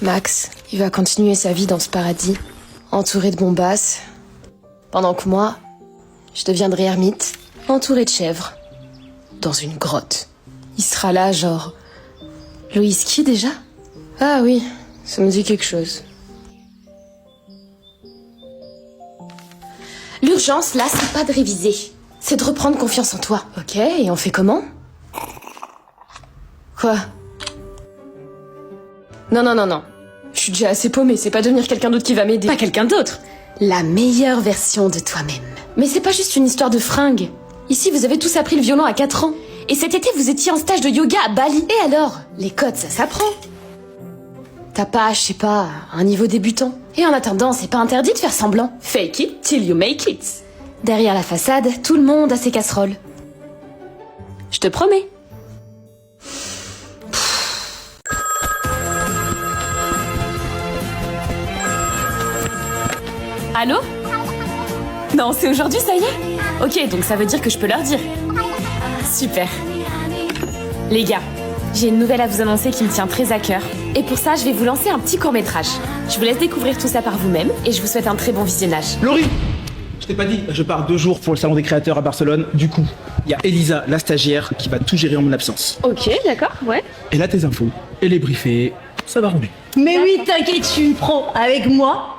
Max, il va continuer sa vie dans ce paradis, entouré de bombasses, pendant que moi, je deviendrai ermite, entouré de chèvres, dans une grotte. Il sera là, genre... Loïs qui déjà? Ah oui, ça me dit quelque chose. L'urgence, là, c'est pas de réviser. C'est de reprendre confiance en toi. Ok, et on fait comment? Quoi? Non. Je suis déjà assez paumée, c'est pas devenir quelqu'un d'autre qui va m'aider. Pas quelqu'un d'autre. La meilleure version de toi-même. Mais c'est pas juste une histoire de fringues. Ici, vous avez tous appris le violon à 4 ans. Et cet été, vous étiez en stage de yoga à Bali. Et alors? Les codes, ça s'apprend. T'as pas, je sais pas, un niveau débutant. Et en attendant, c'est pas interdit de faire semblant. Fake it till you make it. Derrière la façade, tout le monde a ses casseroles. Je te promets. Allô? Non, c'est aujourd'hui, ça y est? Ok, donc ça veut dire que je peux leur dire. Super. Les gars, j'ai une nouvelle à vous annoncer qui me tient très à cœur. Et pour ça, je vais vous lancer un petit court-métrage. Je vous laisse découvrir tout ça par vous-même et je vous souhaite un très bon visionnage. Laurie, je t'ai pas dit, je pars 2 jours pour le salon des créateurs à Barcelone. Du coup, il y a Elisa, la stagiaire, qui va tout gérer en mon absence. Ok, d'accord, ouais. Elle a tes infos, elle est briefée, ça va rouler. Mais oui, t'inquiète, je suis une pro. Avec moi,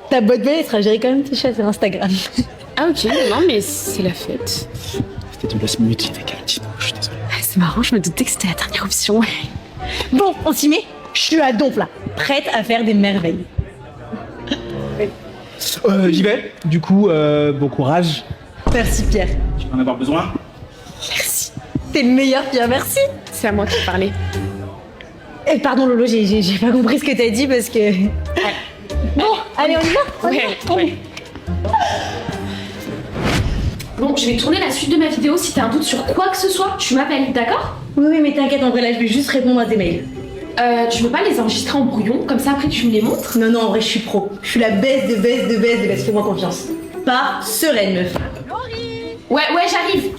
ta boîte mail sera gérée comme tes chats sur Instagram. Ah ok, non mais c'est la fête. C'était du last minute, il fait qu'un petit peu, je suis désolé. C'est marrant, je me doutais que c'était la dernière option. Bon, on s'y met. Je suis à donf là, prête à faire des merveilles. J'y vais, du coup, bon courage. Merci Pierre. Tu vas en avoir besoin. Merci. T'es le meilleur Pierre, merci. C'est à moi qui parlais. Pardon Lolo, j'ai pas compris ce que t'as dit parce que... Bon, allez on y va. Ouais. Bon, je vais tourner la suite de ma vidéo. Si t'as un doute sur quoi que ce soit, tu m'appelles, d'accord? Oui, mais t'inquiète, en vrai là, je vais juste répondre à tes mails. Tu veux pas les enregistrer en brouillon? Comme ça, après, tu me les montres? Non, en vrai, je suis pro. Je suis la baisse de baisse, fais-moi confiance. Pas sereine, meuf. Ouais, j'arrive.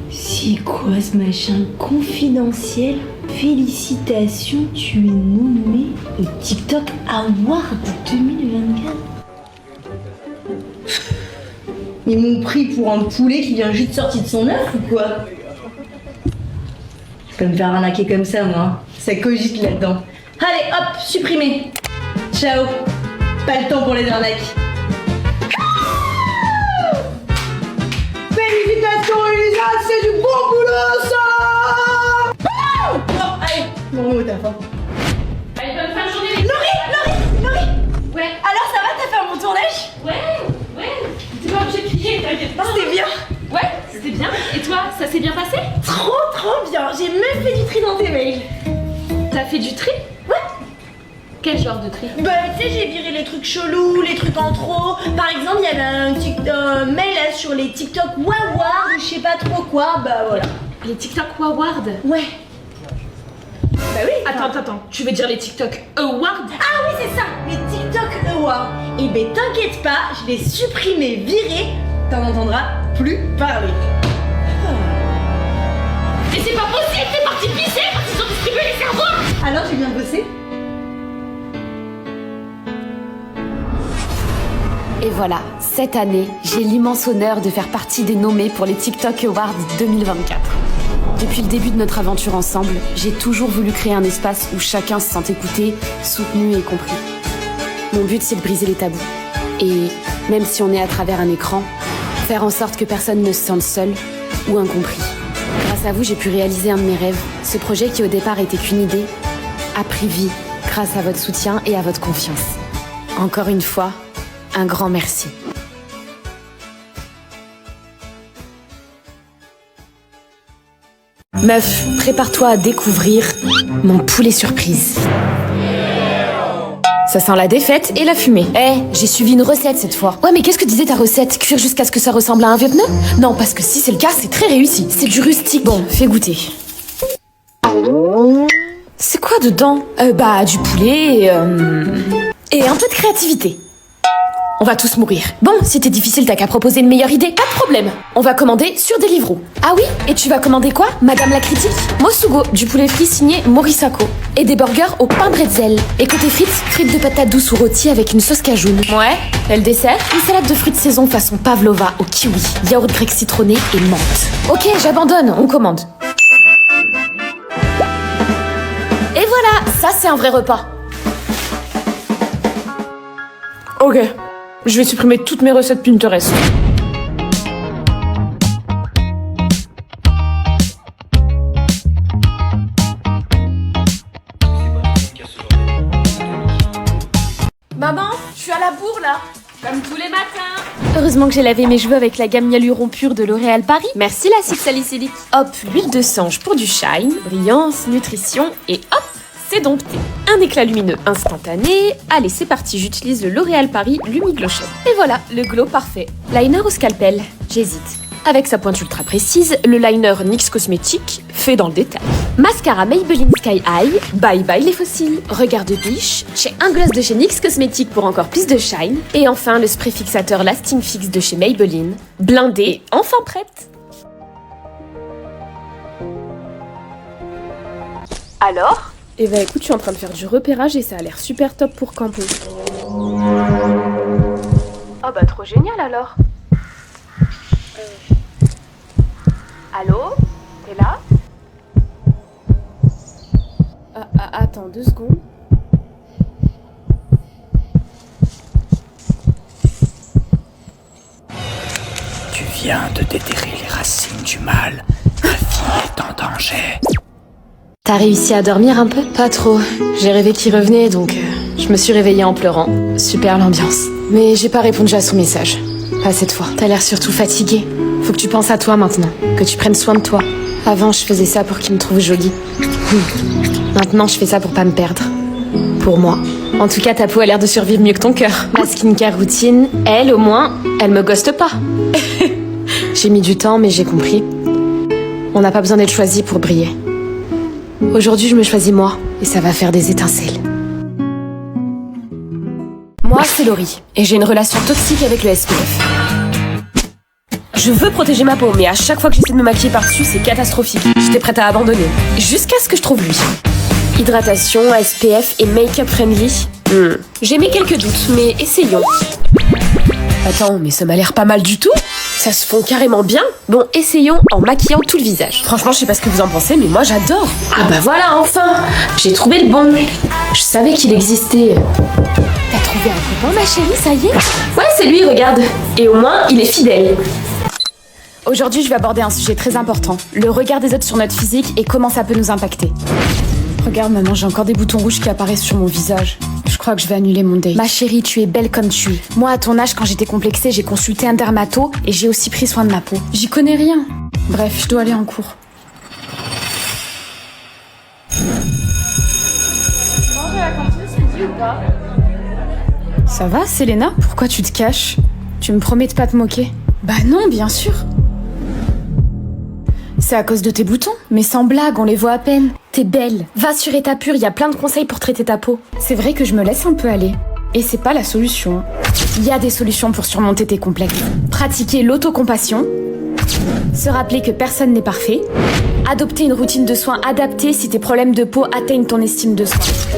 C'est quoi ce machin confidentiel? Félicitations, tu es nommé au TikTok Award 2024. Ils m'ont pris pour un poulet qui vient juste de sortir de son œuf ou quoi? Je peux me faire arnaquer comme ça, moi. Ça cogite là-dedans. Allez, hop, supprimé. Ciao. Pas le temps pour les arnaques. Félicitations, Elisa, c'est du bon boulot, ça. Bon, allez, bon mot, t'as faim. Allez, bonne fin de journée, les Laurie. Ouais. Alors, ça va, t'as fait un bon tournage? Ouais. T'es pas obligé de crier, t'inquiète pas. C'était bien. Ouais, c'était bien. Et toi, ça s'est bien passé? Trop bien. J'ai même fait du tri dans tes mails. T'as fait du tri? Ouais. Quel genre de tri? Bah, tu sais, j'ai viré les trucs chelous, les trucs en trop. Par exemple, il y avait un mail là, sur les TikTok Waward, je sais pas trop quoi, bah voilà. Les TikTok Award? Ouais. Bah oui. Attends, tu veux dire les TikTok Awards? Ah oui, c'est ça, les TikTok Awards. Et ben t'inquiète pas, je l'ai supprimé, viré, t'en entendras plus parler. Mais c'est pas possible, t'es parti pisser parce qu'ils ont distribué les cerveaux! Alors, j'ai bien bossé? Et voilà, cette année, j'ai l'immense honneur de faire partie des nommés pour les TikTok Awards 2024. Depuis le début de notre aventure ensemble, j'ai toujours voulu créer un espace où chacun se sent écouté, soutenu et compris. Mon but, c'est de briser les tabous. Et même si on est à travers un écran, faire en sorte que personne ne se sente seul ou incompris. Grâce à vous, j'ai pu réaliser un de mes rêves. Ce projet qui au départ était qu'une idée, a pris vie grâce à votre soutien et à votre confiance. Encore une fois, un grand merci. Meuf, prépare-toi à découvrir mon poulet surprise. Ça sent la défaite et la fumée. J'ai suivi une recette cette fois. Ouais, mais qu'est-ce que disait ta recette? Cuire jusqu'à ce que ça ressemble à un vieux pneu? Non, parce que si c'est le cas, c'est très réussi. C'est du rustique. Bon, fais goûter. C'est quoi dedans? Du poulet et un peu de créativité. On va tous mourir. Bon, si t'es difficile, t'as qu'à proposer une meilleure idée. Pas de problème. On va commander sur Deliveroo. Ah oui? Et tu vas commander quoi, Madame la critique? Mosugo, du poulet frit signé Morisako. Et des burgers au pain bretzel. Et côté frites de patates douces ou rôties avec une sauce cajoune. Ouais. Et le dessert? Une salade de fruits de saison façon pavlova au kiwi. Yaourt grec citronné et menthe. Ok, j'abandonne. On commande. Et voilà, ça c'est un vrai repas. Ok, je vais supprimer toutes mes recettes Pinterest. Maman, je suis à la bourre là, comme tous les matins. Heureusement que j'ai lavé mes cheveux avec la gamme Hyaluron Pur de L'Oréal Paris. Merci l'acide salicylique. Hop, l'huile de sange pour du shine, brillance, nutrition et hop, c'est dompté. Un éclat lumineux instantané. Allez, c'est parti, j'utilise le L'Oréal Paris Lumi-Glow Shine. Et voilà, le glow parfait. Liner au scalpel? J'hésite. Avec sa pointe ultra précise, le liner NYX Cosmétique fait dans le détail. Mascara Maybelline Sky High, bye bye les fossiles. Regard de biche, j'ai un gloss de chez NYX Cosmétique pour encore plus de shine. Et enfin le spray fixateur Lasting Fix de chez Maybelline. Blindée, enfin prête. Alors? Eh ben écoute, je suis en train de faire du repérage et ça a l'air super top pour campo. Oh bah trop génial alors. Allô? T'es là? Attends 2 secondes. Tu viens de déterrer les racines du mal. Ta fille est en danger. T'as réussi à dormir un peu? Pas trop. J'ai rêvé qu'il revenait donc je me suis réveillée en pleurant. Super l'ambiance. Mais j'ai pas répondu à son message. Pas cette fois. T'as l'air surtout fatiguée. Faut que tu penses à toi maintenant. Que tu prennes soin de toi. Avant, je faisais ça pour qu'il me trouve jolie. Maintenant, je fais ça pour pas me perdre. Pour moi. En tout cas, ta peau a l'air de survivre mieux que ton cœur. Ma skincare routine, elle, au moins, elle me ghoste pas. J'ai mis du temps, mais j'ai compris. On n'a pas besoin d'être choisi pour briller. Aujourd'hui, je me choisis moi, et ça va faire des étincelles. Moi, c'est Laurie, et j'ai une relation toxique avec le SPF. Je veux protéger ma peau, mais à chaque fois que j'essaie de me maquiller par-dessus, c'est catastrophique. J'étais prête à abandonner. Jusqu'à ce que je trouve lui. Hydratation, SPF et make-up friendly. J'ai mis quelques doutes, mais essayons. Attends, mais ça m'a l'air pas mal du tout. Ça se fond carrément bien. Bon, essayons en maquillant tout le visage. Franchement, je sais pas ce que vous en pensez, mais moi j'adore. Ah bah voilà, enfin. J'ai trouvé le bon. Je savais qu'il existait. T'as trouvé un copain, ma chérie, ça y est? Ouais, c'est lui, regarde. Et au moins, il est fidèle. Aujourd'hui, je vais aborder un sujet très important. Le regard des autres sur notre physique et comment ça peut nous impacter. Regarde, maman, j'ai encore des boutons rouges qui apparaissent sur mon visage. Je crois que je vais annuler mon date. Ma chérie, tu es belle comme tu es. Moi, à ton âge, quand j'étais complexée, j'ai consulté un dermato et j'ai aussi pris soin de ma peau. J'y connais rien. Bref, je dois aller en cours. Manger à la cantine, c'est dit ou pas? Ça va, Selena? Pourquoi tu te caches? Tu me promets de pas te moquer? Bah non, bien sûr. C'est à cause de tes boutons, mais sans blague, on les voit à peine. T'es belle. Va sur Étapure, il y a plein de conseils pour traiter ta peau. C'est vrai que je me laisse un peu aller. Et c'est pas la solution. Il y a des solutions pour surmonter tes complexes. Pratiquer l'autocompassion. Se rappeler que personne n'est parfait. Adopter une routine de soins adaptée si tes problèmes de peau atteignent ton estime de soi.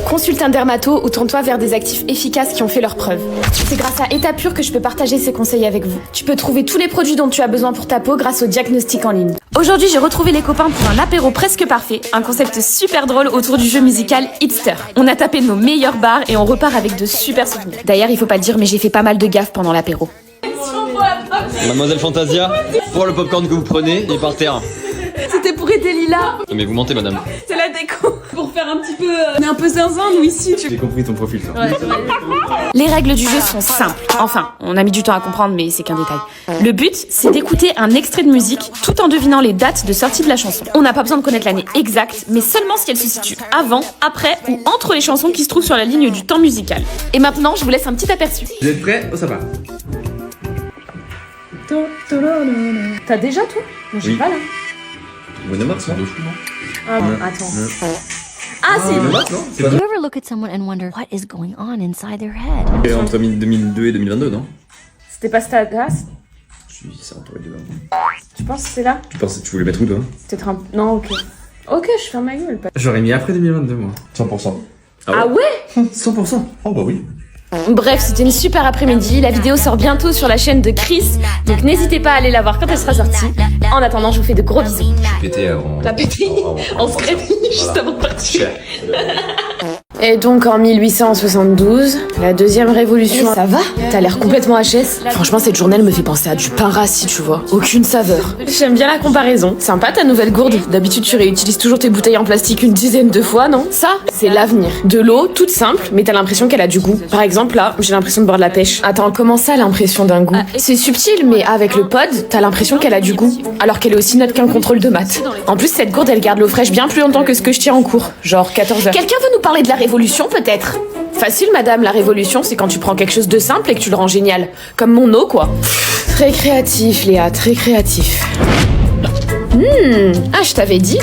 Consulte un dermato ou tourne-toi vers des actifs efficaces qui ont fait leurs preuves. C'est grâce à Étapure que je peux partager ces conseils avec vous. Tu peux trouver tous les produits dont tu as besoin pour ta peau grâce au diagnostic en ligne. Aujourd'hui, j'ai retrouvé les copains pour un apéro presque parfait, un concept super drôle autour du jeu musical Hitster. On a tapé nos meilleurs bars et on repart avec de super souvenirs. D'ailleurs, il faut pas le dire, mais j'ai fait pas mal de gaffes pendant l'apéro. Mademoiselle Fantasia, pour le popcorn que vous prenez, il est par terre. C'était pour aider Lila. Non mais vous mentez madame. C'est la déco. Pour faire un petit peu... On est un peu zinzin, nous, ici. J'ai compris ton profil. Ça. Ouais, Les règles du jeu sont simples. Enfin, on a mis du temps à comprendre, mais c'est qu'un détail. Le but, c'est d'écouter un extrait de musique tout en devinant les dates de sortie de la chanson. On n'a pas besoin de connaître l'année exacte, mais seulement si elle se situe avant, après ou entre les chansons qui se trouvent sur la ligne du temps musical. Et maintenant, je vous laisse un petit aperçu. Vous êtes prêts? Oh ça va. T'as déjà tout? Moi, j'ai pas là. Winamax, non? Ah bon, attends. Ah, c'est... Winamax, non? C'est pas Do you ever look at someone and wonder what is going on inside their head? entre 2002 et 2022, non? C'était pas ta tasse? C'est entouré de vin. Tu penses que c'est là? Tu penses que tu voulais mettre où toi? Peut-être un... Non, ok. Ok, je ferme ma gueule. J'aurais mis après 2022 moi. 100%. Ah ouais? 100%. Oh bah oui. Bref, c'était une super après-midi. La vidéo sort bientôt sur la chaîne de Chris, donc n'hésitez pas à aller la voir quand elle sera sortie. En attendant, je vous fais de gros bisous. Pété avant. La pétée en secret juste Voilà. avant de partir. Cher. Et donc en 1872, la deuxième révolution. Ça va? T'as l'air complètement HS. Franchement, cette journée elle me fait penser à du pain rassis, tu vois. Aucune saveur. J'aime bien la comparaison. Sympa ta nouvelle gourde. D'habitude, tu réutilises toujours tes bouteilles en plastique une dizaine de fois, non? Ça, c'est l'avenir. De l'eau, toute simple, mais t'as l'impression qu'elle a du goût. Par exemple, là, j'ai l'impression de boire de la pêche. Attends, comment ça, l'impression d'un goût? C'est subtil, mais avec le pod, t'as l'impression qu'elle a du goût. Alors qu'elle est aussi neutre qu'un contrôle de maths. En plus, cette gourde, elle garde l'eau fraîche bien plus longtemps que ce que je tiens en cours. Genre 14 heures. Quelqu'un veut nous parler de la révolution, peut-être? Facile, madame, la révolution, c'est quand tu prends quelque chose de simple et que tu le rends génial. Comme mon eau, quoi. Très créatif, Léa, très créatif. Ah, je t'avais dit.